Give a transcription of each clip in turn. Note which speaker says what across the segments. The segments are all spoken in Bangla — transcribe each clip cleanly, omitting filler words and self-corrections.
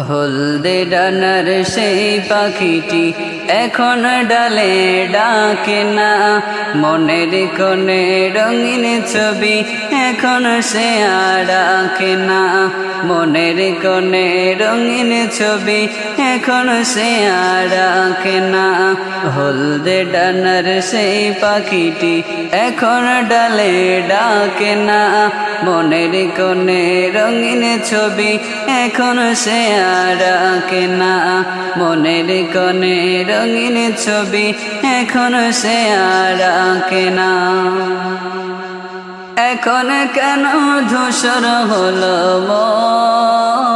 Speaker 1: হলদে ডানার সেই পাখিটি এখন ডালে ডাকে না, মনের কোণে রঙিন ছবি এখন সে আর আঁকে না। মনের কোণে রঙিন ছবি এখন সে আর আঁকে না। হলদে ডানার সেই পাখিটি এখন ডালে ডাকে না, মনের কোণে রঙিন ছবি এখন সে আর আঁকে না। মনের কোণে রঙিন ছবি এখন সে আর আঁকে না। এখন কেন ধূসর হলো মন,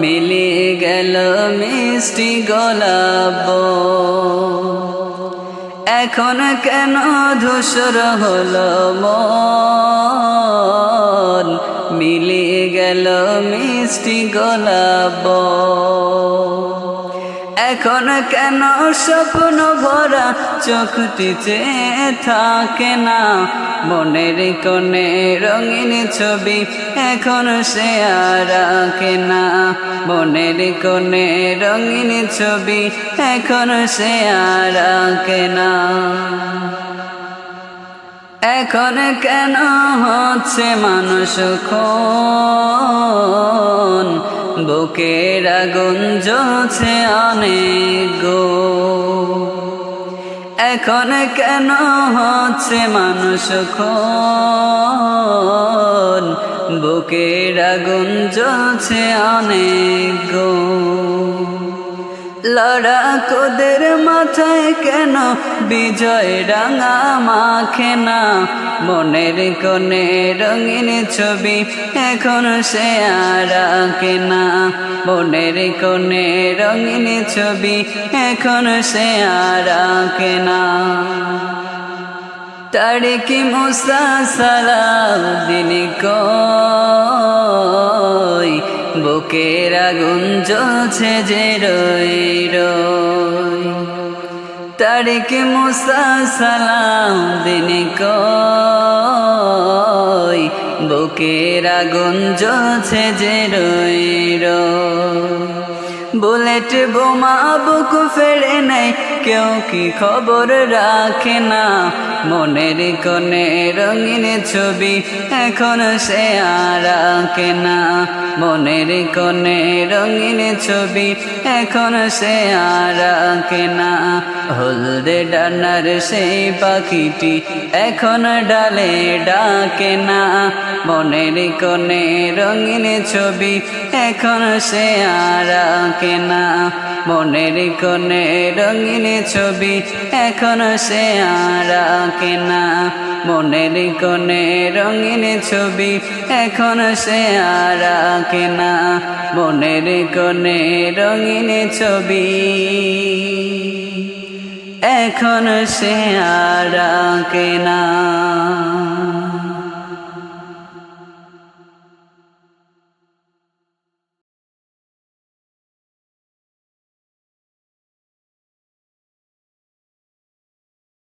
Speaker 1: মিলিয়ে গেল মিষ্টি গোলাপ। এখন কেন ধূসর হলো মন, মিলিয়ে গেল মিষ্টি গোলাপ। এখন কেন স্বপ্ন ভরা চোখটি চেয়ে থাকে না, মনের কোণে রঙিন ছবি এখন সে আর আঁকে না। মনের কোণে রঙিন ছবি এখন সে আর আঁকে না। এখন কেন হচ্ছে মানুষ খুন, বুকের আগুন জ্বলছে অনেক গো। এখন কেন হচ্ছে মানুষ খুন, বুকের আগুন জ্বলছে অনেক গো। লড়াকুদের মাথায় কেন বিজয় রাঙা মাখে না, মনের কোণে রঙিন ছবি এখন সে আর আঁকে না। মনের কোণে রঙিন ছবি এখন সে আর আঁকে না। তারিক মুসা সালাউদ্দিন কই, বুকের আগুন জ্বলছে যে রই রই। তারিক মুসা সালাউদ্দিন কই, বুকের আগুন জ্বলছে যে রই রই। বুলেট বোমা বুক ফেরে নেই, কেউ কি খবর রাখে না, মনের কোণে রঙিন ছবি এখন সে আর আঁকে না। মনের কোণে রঙিন ছবি এখন সে আর আঁকে না। হলদে ডানার সেই পাখিটি এখন ডালে ডাকে না, মনের কোণে রঙিন ছবি এখন সে আর আঁকে না। মনের কোণে রঙিন ছবি এখন সে আর আঁকে না। মনের কোণে রঙিন ছবি এখন সে আর আঁকে না। মনের কোণে রঙিন ছবি এখন সে আর আঁকে না।